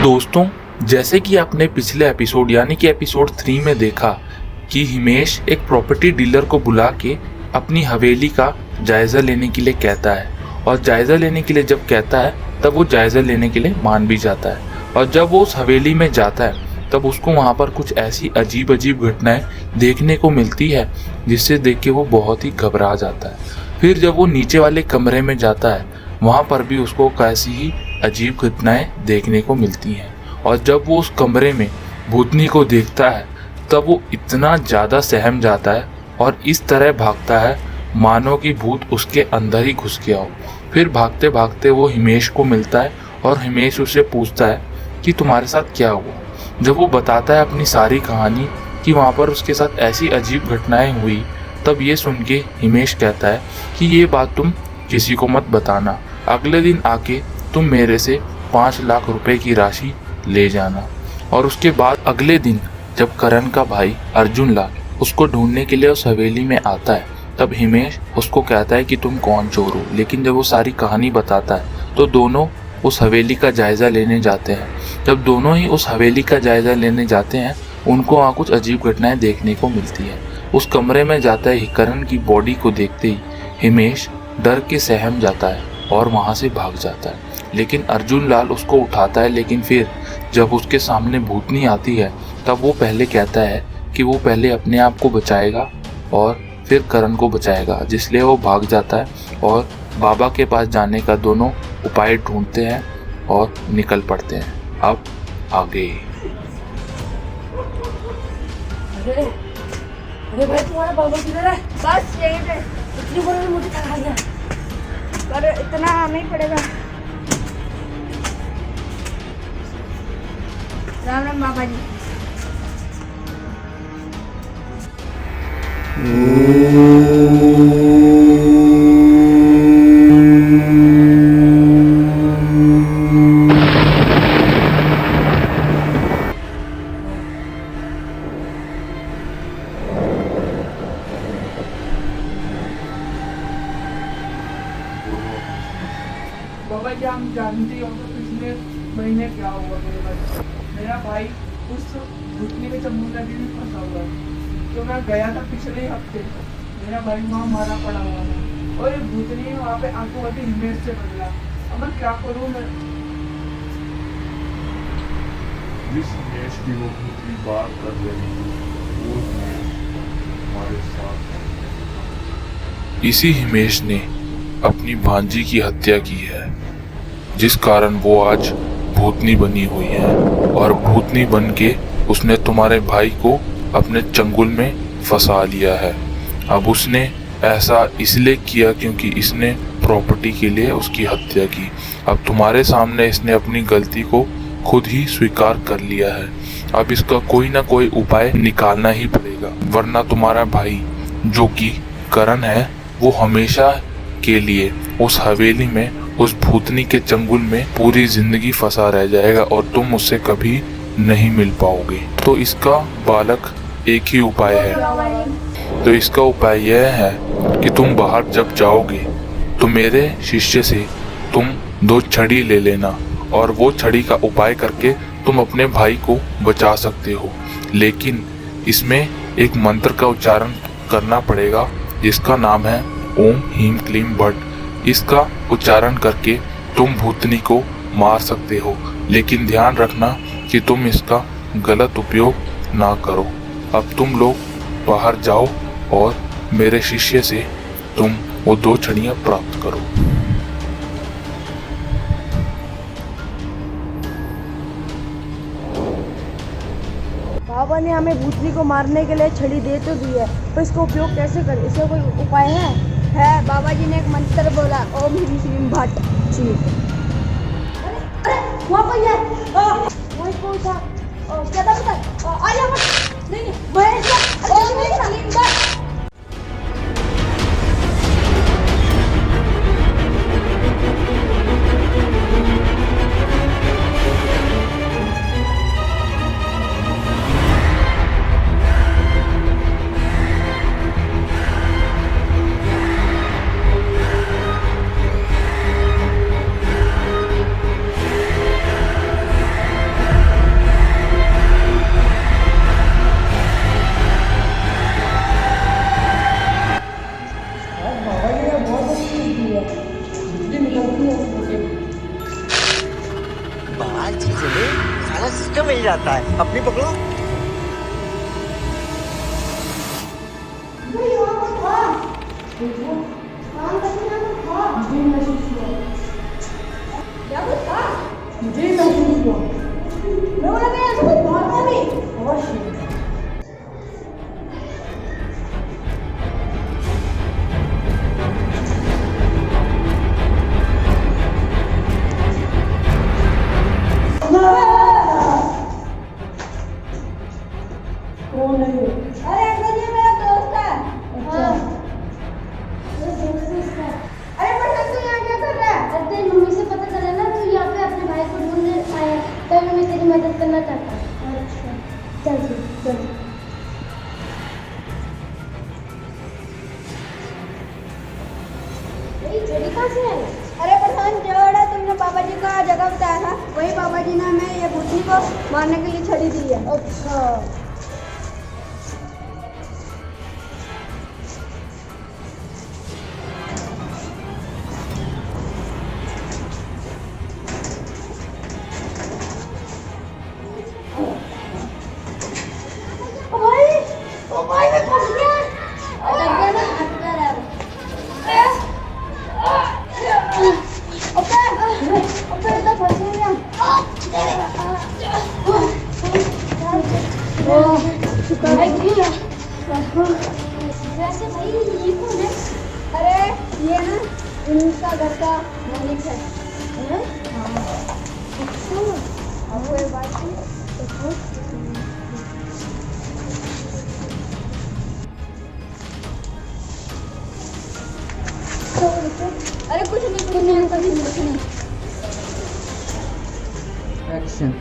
दोस्तों, जैसे कि आपने पिछले एपिसोड यानी कि एपिसोड 3 में देखा कि हिमेश एक प्रॉपर्टी डीलर को बुला के अपनी हवेली का जायज़ा लेने के लिए कहता है, और जायज़ा लेने के लिए जब कहता है तब वो जायज़ा लेने के लिए मान भी जाता है। और जब वो उस हवेली में जाता है तब उसको वहाँ पर कुछ ऐसी अजीब अजीब घटनाएं देखने को मिलती है जिससे देख के वो बहुत ही घबरा जाता है। फिर जब वो नीचे वाले कमरे में जाता है वहाँ पर भी उसको कैसी ही अजीब घटनाएं देखने को मिलती हैं। और जब वो उस कमरे में भूतनी को देखता है तब वो इतना ज़्यादा सहम जाता है और इस तरह भागता है मानो कि भूत उसके अंदर ही घुस गया हो। फिर भागते भागते वो हिमेश को मिलता है और हिमेश उससे पूछता है कि तुम्हारे साथ क्या हुआ। जब वो बताता है अपनी सारी कहानी कि वहाँ पर उसके साथ ऐसी अजीब घटनाएं हुई, तब ये सुन के हिमेश कहता है कि ये बात तुम किसी को मत बताना, अगले दिन आके तुम मेरे से 5 लाख रुपए की राशि ले जाना। और उसके बाद अगले दिन जब करण का भाई अर्जुन लाल उसको ढूंढने के लिए उस हवेली में आता है तब हिमेश उसको कहता है कि तुम कौन चोर हो। लेकिन जब वो सारी कहानी बताता है तो दोनों उस हवेली का जायज़ा लेने जाते हैं। जब दोनों ही उस हवेली का जायज़ा लेने जाते हैं उनको वहाँ कुछ अजीब घटनाएं देखने को मिलती है। उस कमरे में जाता है करण की बॉडी को देखते ही हिमेश डर के सहम जाता है और वहाँ से भाग जाता है। लेकिन अर्जुन लाल उसको उठाता है, लेकिन फिर जब उसके सामने भूतनी आती है तब वो पहले कहता है कि वो पहले अपने आप को बचाएगा और फिर करण को बचाएगा, जिसलिए वो भाग जाता है और बाबा के पास जाने का दोनों उपाय ढूंढते हैं और निकल पड़ते हैं। अब आगे। अरे भाई, तुम्हारा बाबा किधर है? बस यहीं पे। इतनी बड़ी ने मुझे थका दिया। अरे इतना आना ही पड़ेगा। राम राम बाबा जी। बाबा जी, हम जानते हो तो पिछले महीने क्या हुआ मेरा भाई उस भूतनी के जम्मू नदी में फंसा हुआ है। तो मैं गया था पिछले हफ्ते, मेरा भाई वहाँ मारा पड़ा हुआ था और ये भूतनी वहाँ पे आंखों वाली हिमेश से बदला। अब मैं क्या करूँ? मैं जिस हिमेश की वो भूतनी बात कर रही थी वो हिमेश हमारे साथ है। इसी हिमेश ने अपनी भांजी की हत्या की है, जिस कारण वो आज भूतनी बनी हुई है। और भूतनी बन के उसने तुम्हारे भाई को अपने चंगुल में फंसा लिया है। अब उसने ऐसा इसलिए किया क्योंकि इसने प्रॉपर्टी के लिए उसकी हत्या की। अब तुम्हारे सामने इसने अपनी गलती को खुद ही स्वीकार कर लिया है। अब इसका कोई ना कोई उपाय निकालना ही पड़ेगा, वरना तुम्हारा भाई जो कि करण है वो हमेशा के लिए उस हवेली में उस भूतनी के चंगुल में पूरी जिंदगी फंसा रह जाएगा और तुम उससे कभी नहीं मिल पाओगे। तो इसका बालक एक ही उपाय है। तो इसका उपाय यह है कि तुम बाहर जब जाओगे तो मेरे शिष्य से तुम 2 छड़ी ले लेना और वो छड़ी का उपाय करके तुम अपने भाई को बचा सकते हो। लेकिन इसमें एक मंत्र का उच्चारण करना पड़ेगा जिसका नाम है ओम हीम क्लीम भट। इसका उच्चारण करके तुम भूतनी को मार सकते हो, लेकिन ध्यान रखना कि तुम इसका गलत उपयोग ना करो। अब तुम लोग बाहर जाओ और मेरे शिष्य से तुम वो 2 छड़ियाँ प्राप्त करो। बाबा ने हमें भूतनी को मारने के लिए छड़ी दे तो दी है, तो इसका उपयोग कैसे करें? इसका कोई उपाय है? बाबा जी ने एक मंत्र बोला, ओम ह्रीं श्रीं भट जी। अरे वहाँ पर है। वहीं कौन था? क्या था पता? आर्या भट्ट नहीं, महेश ओम ह्रीं श्रीं भट। आता है, अपनी पकड़ो। मुझे महसूस हुआ। मेरे को लगा ऐसा कुछ भागा नहीं। अवश्य। कौन है ये? अरे अंकल जी मेरा दोस्त है। अच्छा। अरे पर तू यहाँ क्या कर रहा है? अब तेरी मम्मी से पता चला ना तू यहाँ पे अपने भाई को ढूंढने आया, तभी मैं तेरी मदद करना चाहता हूँ। अच्छा चल चल। चोरी कहाँ से आई? अरे प्रधान जोड़ा तुमने बाबा जी का जगह बताया था, वही बाबा जी ने हमें ये भूतनी को मारने के लिए छड़ी दी है। अच्छा वैसे भाई ये कौन है? अरे ये ना इनका घर का मालिक है। अच्छा आपको एक बात सुनो? अरे कुछ नहीं अंकल जी, कुछ नहीं। एक्शन।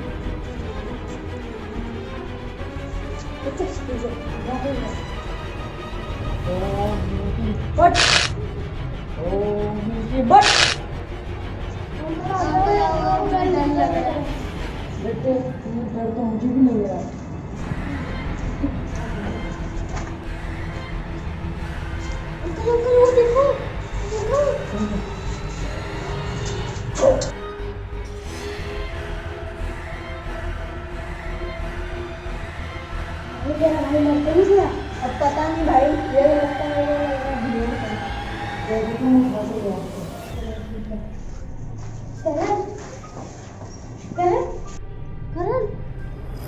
बट बट बेटे डर तो मुझे भी लग रहा है। अंकल वो देखो तेरा भाई मरते नहीं गया। अब पता नहीं भाई, ये लगता है मेरे को लग रहा है भिड़ों में पड़ा। करण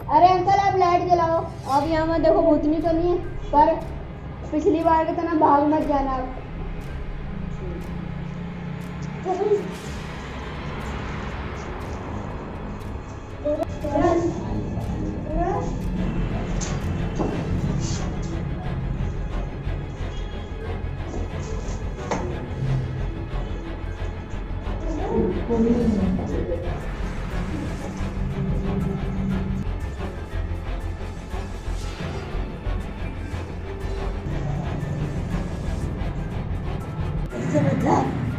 अरे अंकल आप लाइट जलाओ। अब यहाँ मत देखो, भूतनी तो नहीं है, पर पिछली बार की तरह भाग मत जाना आप।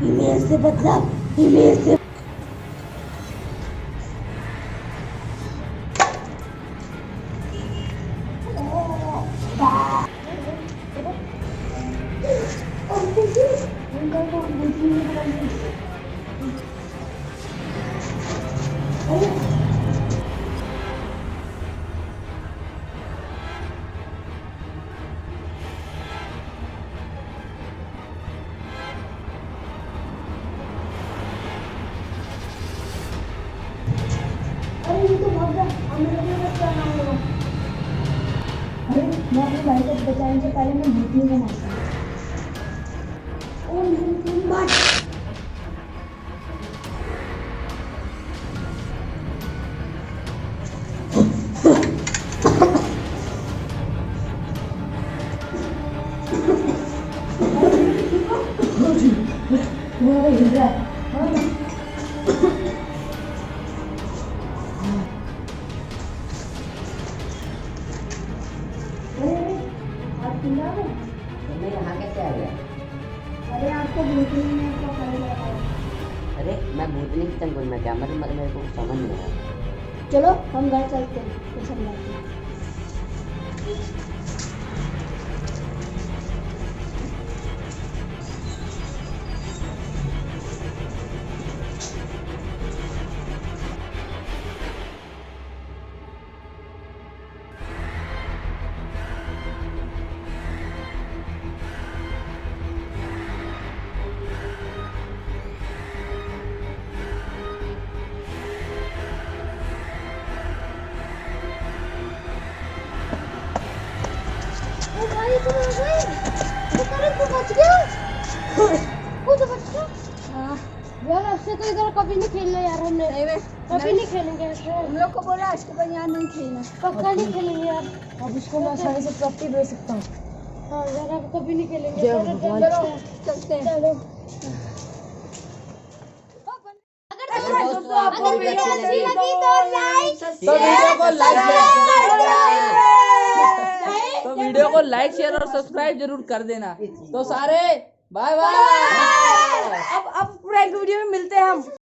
ईमेल से बदलाव ईमेल से अरे ये तो भाग गया। अब मेरे को क्या नाम होगा? अरे मैं अपने भाई को बचाने से पहले मैं भूतनी को मारता हूँ। ओ नहीं बट वो हिल रहा है। तुम्हें यहाँ कैसे आ गया? अरे आपको भूतनी ने पकड़ लिया है। अरे मैं भूतनी की चंगुल में क्या मतलब मेरे को कुछ समझ नहीं आया। चलो हम घर चलते हैं, तो समझाते हैं। तू बच गया। वो तो बच गया। हाँ यार उससे तो इधर कभी नहीं खेलना यार हमने कभी नहीं खेलेंगे ऐसे। हम लोग को बोला इसके बाद यहाँ नहीं खेलना। पक्का नहीं खेलेंगे यार। अब इसको मैं आसानी से प्रॉपर्टी बेच सकता हूँ। हाँ यार अब कभी नहीं खेलेंगे। जय चलो, भगवान। चलो, चलते हैं। चलो। दोस्तों आपको वीडियो अच्छी लगी तो वीडियो को लाइक तो वीडियो को लाइक शेयर और सब्सक्राइब जरूर कर देना। तो सारे बाय बाय। अब प्रैंक वीडियो में मिलते हैं हम।